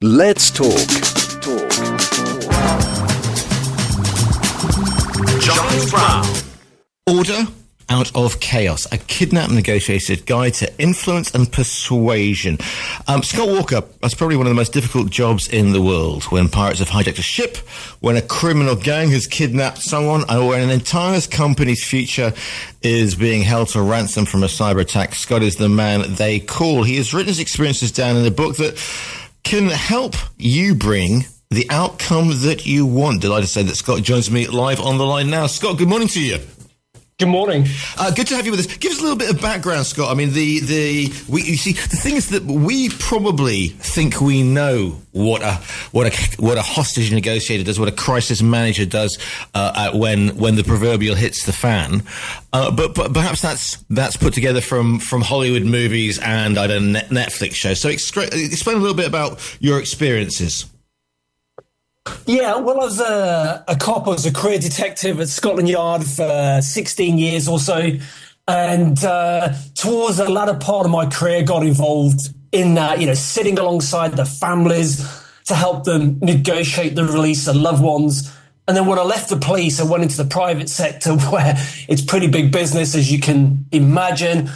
Let's talk. Giles Brown. Order out of chaos, a kidnap negotiator guide to influence and persuasion. Scott Walker, that's probably one of the most difficult jobs in the world. When pirates have hijacked a ship, when a criminal gang has kidnapped someone, or when an entire company's future is being held to ransom from a cyber attack, Scott is the man they call. He has written his experiences down in a book that can help you bring the outcome that you want. Delighted to say that Scott joins me live on the line now. Scott, good morning to you. Good morning. Good to have you with us. Give us a little bit of background, Scott. I mean, you see, the thing is that we probably think we know what a hostage negotiator does, what a crisis manager does when the proverbial hits the fan. But perhaps that's put together from Hollywood movies and Netflix shows. So explain a little bit about your experiences. Yeah, well, I was a cop. I was a career detective at Scotland Yard for 16 years or so. And towards the latter part of my career, got involved in that, sitting alongside the families to help them negotiate the release of loved ones. And then when I left the police, I went into the private sector where it's pretty big business, as you can imagine.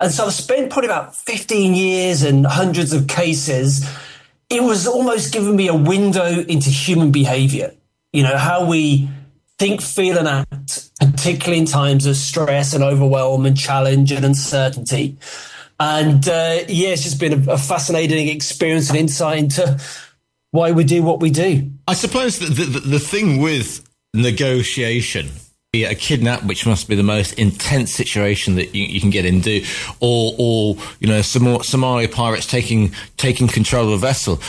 And so I've spent probably about 15 years and hundreds of cases. It was almost giving me a window into human behavior, how we think, feel and act, particularly in times of stress and overwhelm and challenge and uncertainty. And it's just been a fascinating experience and insight into why we do what we do. I suppose the thing with negotiation, be it a kidnap, which must be the most intense situation that you can get into, or Somali pirates taking control of a vessel,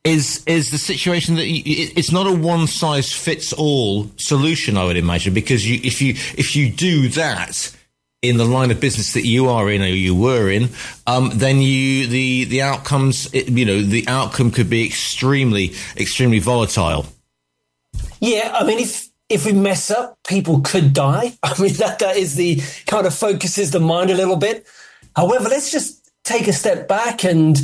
is the situation that it's not a one size fits all solution, I would imagine, because if you do that in the line of business that you are in or you were in, then the outcomes, the outcome could be extremely volatile. Yeah, I mean, if we mess up, people could die. I mean, that is the kind of focuses the mind a little bit. However, let's just take a step back and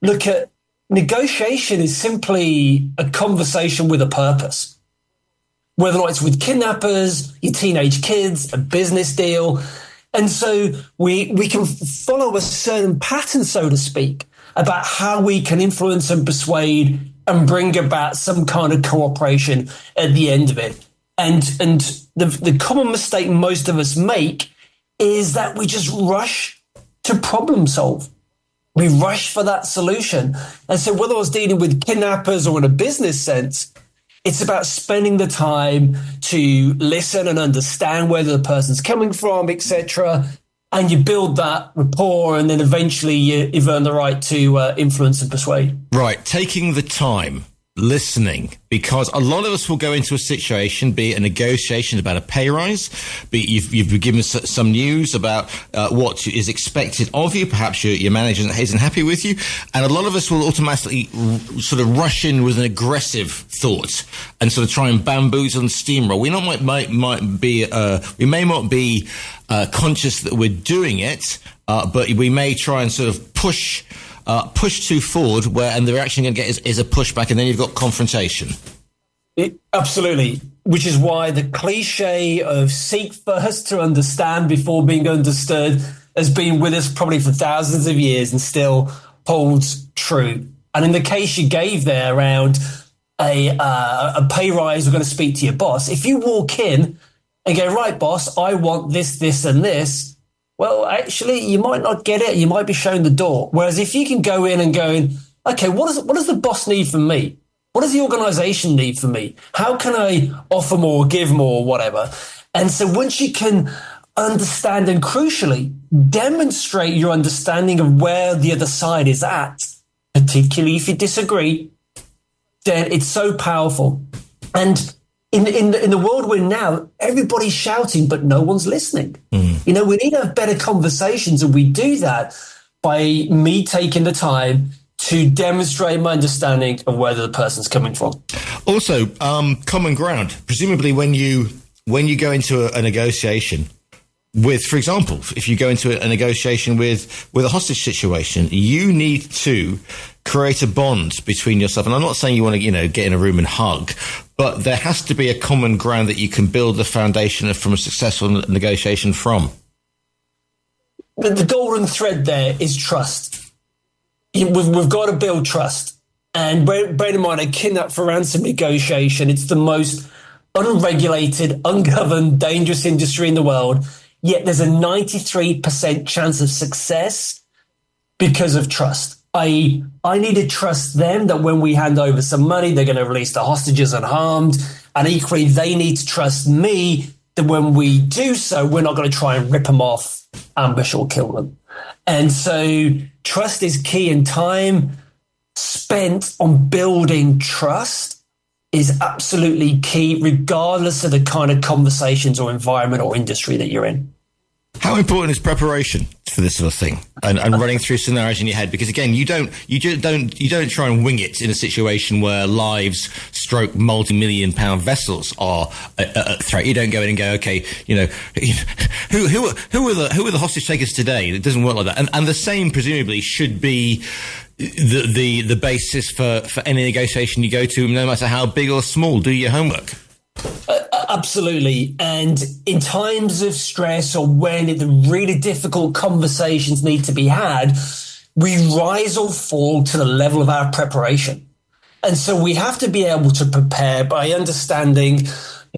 look at negotiation is simply a conversation with a purpose. Whether or not it's with kidnappers, your teenage kids, a business deal. And so we can follow a certain pattern, so to speak, about how we can influence and persuade and bring about some kind of cooperation at the end of it. And the common mistake most of us make is that we just rush to problem solve. We rush for that solution. And so whether I was dealing with kidnappers or in a business sense, it's about spending the time to listen and understand where the person's coming from, etc. And you build that rapport, and then eventually you've earned the right to influence and persuade. Right, taking the time. Listening, because a lot of us will go into a situation, be it a negotiation about a pay rise, be it you've been given some news about what is expected of you, perhaps your manager isn't happy with you, and a lot of us will automatically sort of rush in with an aggressive thought and sort of try and bamboozle and steamroll. We may not be conscious that we're doing it, but we may try and sort of push too forward, and the reaction you're going to get is a pushback, and then you've got confrontation. Absolutely, which is why the cliche of seek first to understand before being understood has been with us probably for thousands of years and still holds true. And in the case you gave there around a pay rise, we're going to speak to your boss. If you walk in and go, right, boss, I want this, this, and this, well, actually, you might not get it. You might be shown the door. Whereas if you can go in and go, okay, what does the boss need from me? What does the organization need from me? How can I offer more, give more, whatever? And so once you can understand and crucially demonstrate your understanding of where the other side is at, particularly if you disagree, then it's so powerful. And in the world we're in now, everybody's shouting, but no one's listening. We need to have better conversations, and we do that by me taking the time to demonstrate my understanding of where the person's coming from. Also, common ground. Presumably, when you go into a negotiation, with, for example, if you go into a negotiation with a hostage situation, you need to create a bond between yourself. And I'm not saying you want to, get in a room and hug, but there has to be a common ground that you can build the foundation from a successful negotiation from. The golden thread there is trust. We've got to build trust. And bear in mind, a kidnap for ransom negotiation, it's the most unregulated, ungoverned, dangerous industry in the world. Yet there's a 93% chance of success because of trust. I need to trust them that when we hand over some money, they're going to release the hostages unharmed. And equally, they need to trust me that when we do so, we're not going to try and rip them off, ambush or kill them. And so trust is key, and time spent on building trust is absolutely key, regardless of the kind of conversations or environment or industry that you're in. How important is preparation for this sort of thing, and running through scenarios in your head? Because again, you don't try and wing it in a situation where lives stroke multi-million-pound vessels are at threat. You don't go in and go, okay, who are the hostage takers today? It doesn't work like that. And the same presumably should be the basis for any negotiation you go to, no matter how big or small. Do your homework. Absolutely. And in times of stress or when the really difficult conversations need to be had, we rise or fall to the level of our preparation. And so we have to be able to prepare by understanding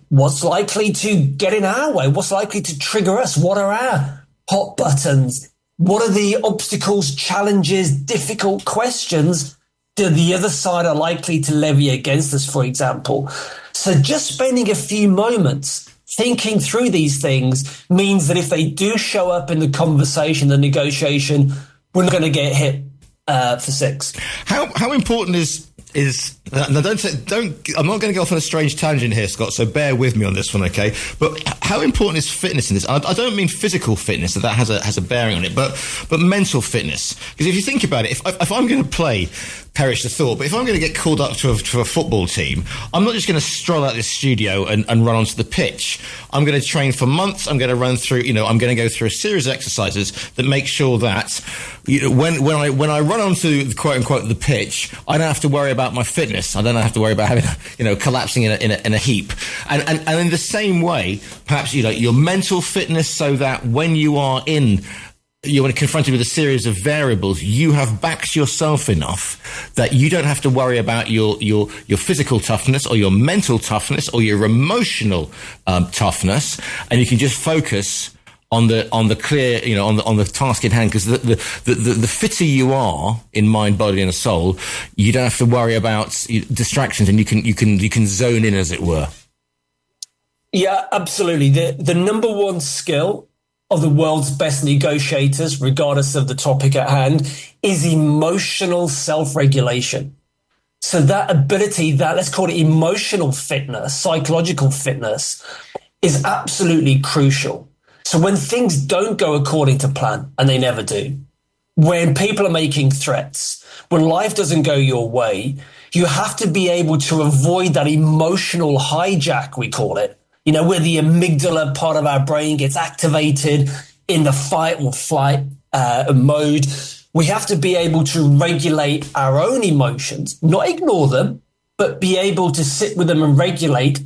what's likely to get in our way, what's likely to trigger us, what are our hot buttons, what are the obstacles, challenges, difficult questions that the other side are likely to levy against us, for example. So just spending a few moments thinking through these things means that if they do show up in the conversation, the negotiation, we're not going to get hit for six. How important is now don't I'm not going to go off on a strange tangent here, Scott, so bear with me on this one, okay? But how important is fitness in this? I don't mean physical fitness, that has a bearing on it, but mental fitness. Because if you think about it, if I'm going to play, perish the thought, but if I'm going to get called up to a football team, I'm not just going to stroll out this studio and run onto the pitch. I'm going to train for months. I'm going to run through, I'm going to go through a series of exercises that make sure that when I run onto the quote unquote the pitch, I don't have to worry about my fitness. I don't have to worry about having collapsing in a heap. And in the same way, perhaps your mental fitness, so that when you're confronted with a series of variables, you have backed yourself enough that you don't have to worry about your physical toughness or your mental toughness or your emotional toughness, and you can just focus on the clear, on the task in hand. Because the fitter you are in mind, body, and soul, you don't have to worry about distractions, and you can zone in, as it were. Yeah, absolutely. The number one skill of the world's best negotiators, regardless of the topic at hand, is emotional self-regulation. So that ability, that let's call it emotional fitness, psychological fitness, is absolutely crucial. So when things don't go according to plan, and they never do, when people are making threats, when life doesn't go your way, you have to be able to avoid that emotional hijack, we call it, where the amygdala part of our brain gets activated in the fight or flight mode. We have to be able to regulate our own emotions, not ignore them, but be able to sit with them and regulate,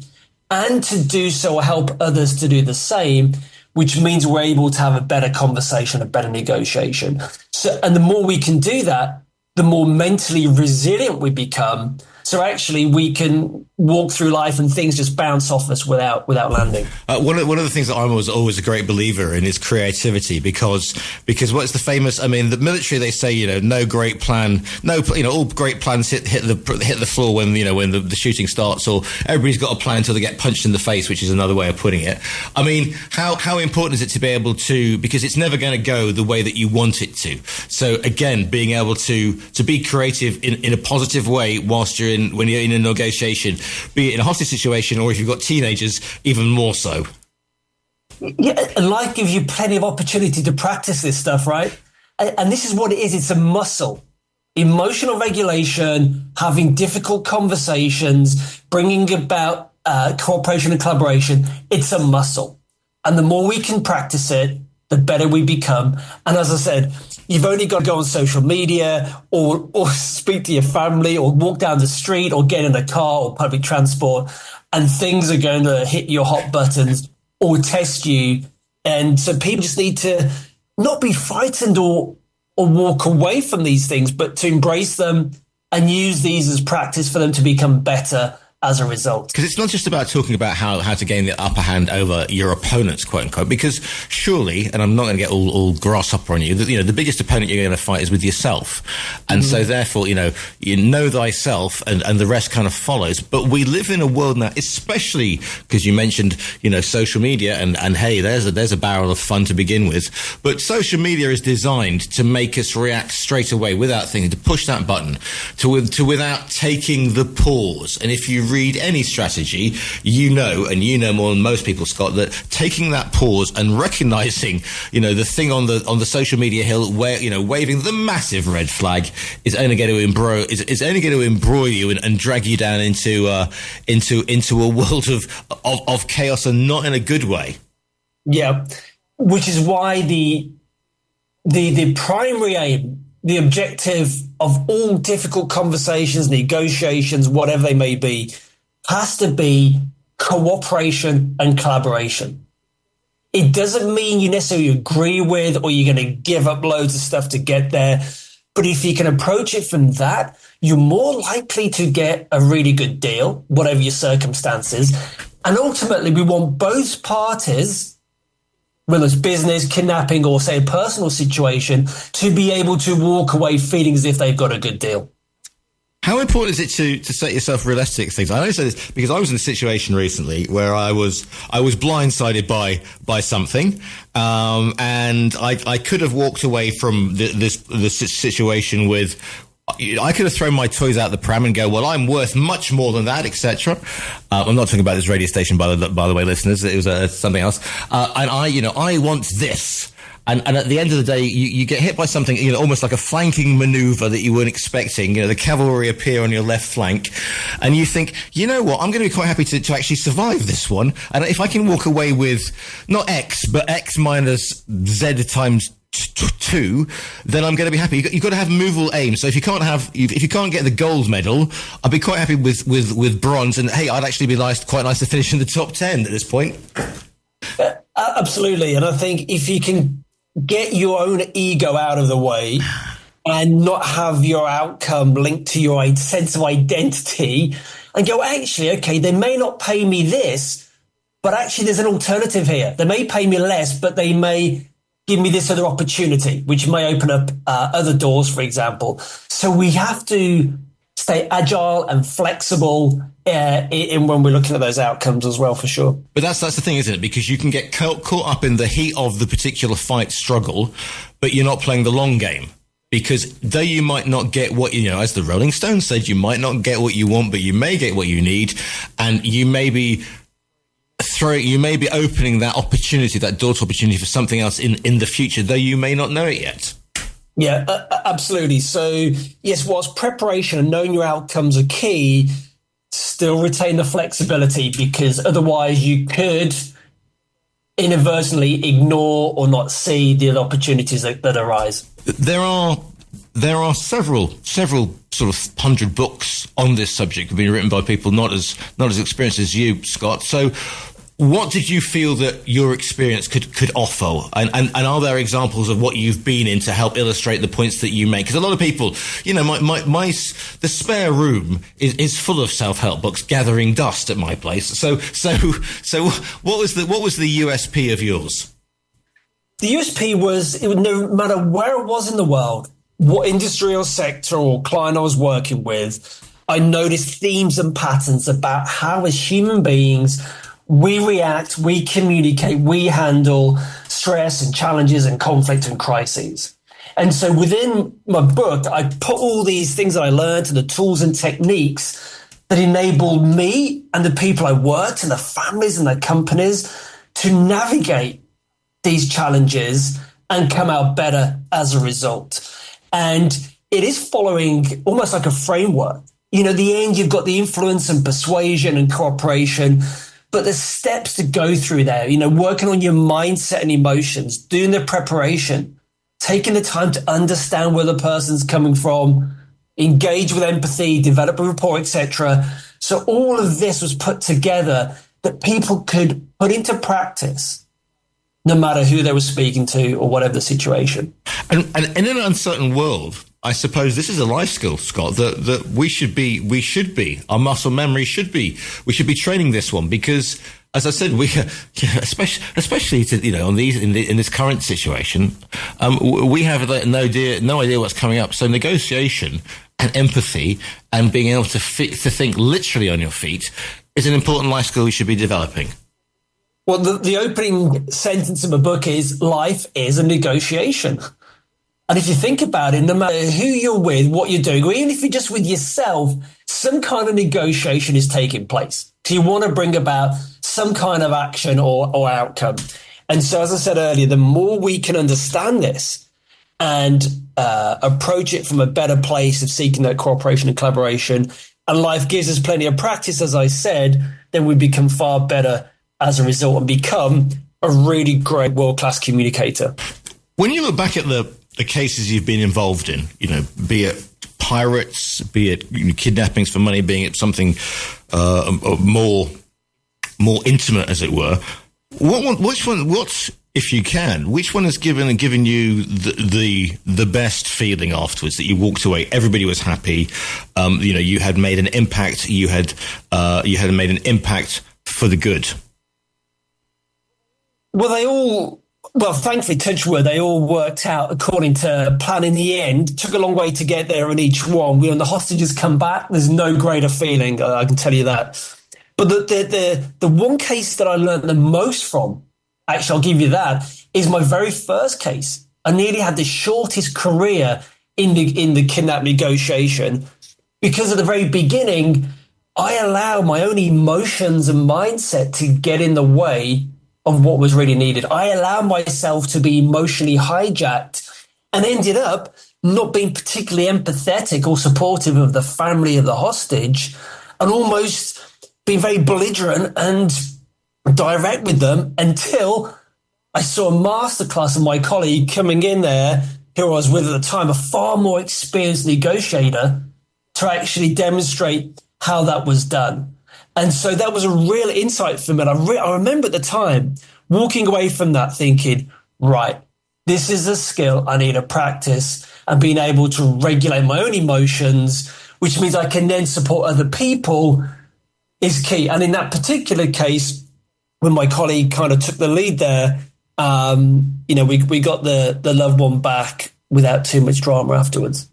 and to do so help others to do the same, which means we're able to have a better conversation, a better negotiation. So, and the more we can do that, the more mentally resilient we become. So actually, we can walk through life and things just bounce off us without landing. One of the things that I'm always a great believer in is creativity, because what's the famous? I mean, the military, they say no great plan, all great plans hit the floor when the shooting starts, or everybody's got a plan until they get punched in the face, which is another way of putting it. I mean, how important is it to be able to, because it's never going to go the way that you want it to. So again, being able to be creative in a positive way whilst when you're in a negotiation, be it in a hostage situation or if you've got teenagers, even more so. Yeah, and life gives you plenty of opportunity to practice this stuff, right? And this is what it is. It's a muscle. Emotional regulation, having difficult conversations, bringing about cooperation and collaboration. It's a muscle. And the more we can practice it, the better we become. And as I said, you've only got to go on social media or speak to your family or walk down the street or get in a car or public transport, and things are going to hit your hot buttons or test you. And so people just need to not be frightened or walk away from these things, but to embrace them and use these as practice for them to become better as a result. Because it's not just about talking about how to gain the upper hand over your opponents, quote unquote, because surely, and I'm not going to get all grasshopper on you, the biggest opponent you're going to fight is with yourself. And so therefore, you know thyself and the rest kind of follows. But we live in a world now, especially because you mentioned, social media and hey, there's a barrel of fun to begin with. But social media is designed to make us react straight away without thinking, to push that button, to without taking the pause. And if you read any strategy, you know more than most people, Scott, that taking that pause and recognizing, the thing on the social media hill where, waving the massive red flag is only going to embroil you and drag you down into a world of chaos, and not in a good way. Yeah, which is why the primary aim, the objective of all difficult conversations, negotiations, whatever they may be, has to be cooperation and collaboration. It doesn't mean you necessarily agree with or you're going to give up loads of stuff to get there. But if you can approach it from that, you're more likely to get a really good deal, whatever your circumstances. And ultimately, we want both parties, whether it's business, kidnapping, or say a personal situation, to be able to walk away feeling as if they've got a good deal. How important is it to set yourself realistic things? I only say this because I was in a situation recently where I was blindsided by something, and I could have walked away from this situation with. I could have thrown my toys out the pram and go, well, I'm worth much more than that, etc. I'm not talking about this radio station, by the way, listeners. It was something else. And I want this. And at the end of the day, you get hit by something, almost like a flanking maneuver that you weren't expecting. The cavalry appear on your left flank, and you think, you know what, I'm going to be quite happy to actually survive this one. And if I can walk away with not X, but X minus Z times 2, then I'm going to be happy. You've got to have movable aim. So if you can't get the gold medal, I'd be quite happy with bronze. And hey, I'd actually be quite nice to finish in the top 10 at this point. Absolutely. And I think if you can get your own ego out of the way and not have your outcome linked to your sense of identity, and go, actually, okay, they may not pay me this, but actually there's an alternative here. They may pay me less, but they may give me this other opportunity, which may open up other doors, for example. So we have to stay agile and flexible in when we're looking at those outcomes as well, for sure. But that's the thing, isn't it? Because you can get caught up in the heat of the particular fight struggle, but you're not playing the long game. Because though you might not get what, as the Rolling Stones said, you might not get what you want, but you may get what you need. And you may be opening that opportunity, that door to opportunity for something else in the future, though you may not know it yet. Yeah, absolutely. So, yes, whilst preparation and knowing your outcomes are key, still retain the flexibility, because otherwise you could inadvertently ignore or not see the opportunities that arise. There are several sort of 100 books on this subject have been written by people not as experienced as you, Scott. So what did you feel that your experience could offer? And are there examples of what you've been in to help illustrate the points that you make? Because a lot of people, the spare room is full of self-help books gathering dust at my place. So what was the USP of yours? The USP was, no matter where it was in the world, what industry or sector or client I was working with, I noticed themes and patterns about how, as human beings, we react, we communicate, we handle stress and challenges and conflict and crises. And so within my book, I put all these things that I learned and the tools and techniques that enabled me and the people I worked and the families and the companies to navigate these challenges and come out better as a result. And it is following almost like a framework. The end, you've got the influence and persuasion and cooperation. But the steps to go through there, working on your mindset and emotions, doing the preparation, taking the time to understand where the person's coming from, engage with empathy, develop a rapport, etc. So all of this was put together that people could put into practice, no matter who they were speaking to or whatever the situation. And in an uncertain world, I suppose this is a life skill, Scott, that we should be, our muscle memory we should be training this one, because, as I said, especially in this current situation, we have no idea what's coming up. So negotiation and empathy and being able to think literally on your feet is an important life skill we should be developing. Well, the opening sentence of my book is, life is a negotiation. And if you think about it, no matter who you're with, what you're doing, or even if you're just with yourself, some kind of negotiation is taking place. Do you want to bring about some kind of action or outcome? And so, as I said earlier, the more we can understand this and approach it from a better place of seeking that cooperation and collaboration, and life gives us plenty of practice, as I said, then we become far better as a result and become a really great world-class communicator. When you look back at the cases you've been involved in, be it pirates, be it kidnappings for money, being it something more intimate, as it were, which one, if you can, which one has given you the best feeling afterwards, that you walked away, everybody was happy, you had made an impact, you had made an impact for the good? Well, thankfully, touch wood, they all worked out according to plan in the end. It took a long way to get there on each one. When the hostages come back, there's no greater feeling, I can tell you that. But the one case that I learned the most from, actually, I'll give you that, is my very first case. I nearly had the shortest career in the kidnap negotiation, because at the very beginning, I allowed my own emotions and mindset to get in the way of what was really needed. I allowed myself to be emotionally hijacked and ended up not being particularly empathetic or supportive of the family of the hostage, and almost being very belligerent and direct with them, until I saw a masterclass of my colleague coming in there, who I was with at the time, a far more experienced negotiator, to actually demonstrate how that was done. And so that was a real insight for me. And I remember at the time walking away from that thinking, right, this is a skill I need to practice, and being able to regulate my own emotions, which means I can then support other people, is key. And in that particular case, when my colleague kind of took the lead there, we got the loved one back without too much drama afterwards.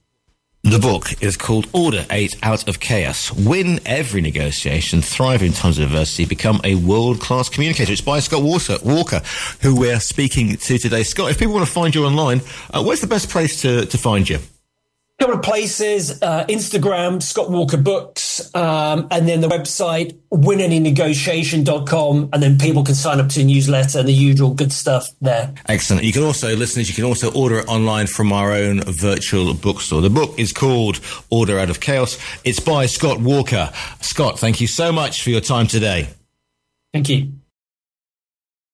The book is called Order 8 Out of Chaos. Win every negotiation, thrive in times of adversity, become a world-class communicator. It's by Scott Walker, who we're speaking to today. Scott, if people want to find you online, where's the best place to find you? A couple of places, Instagram, Scott Walker Books, and then the website, winanynegotiation.com, and then people can sign up to a newsletter and the usual good stuff there. Excellent. You can also, listeners, you can also order it online from our own virtual bookstore. The book is called Order Out of Chaos. It's by Scott Walker. Scott, thank you so much for your time today. Thank you.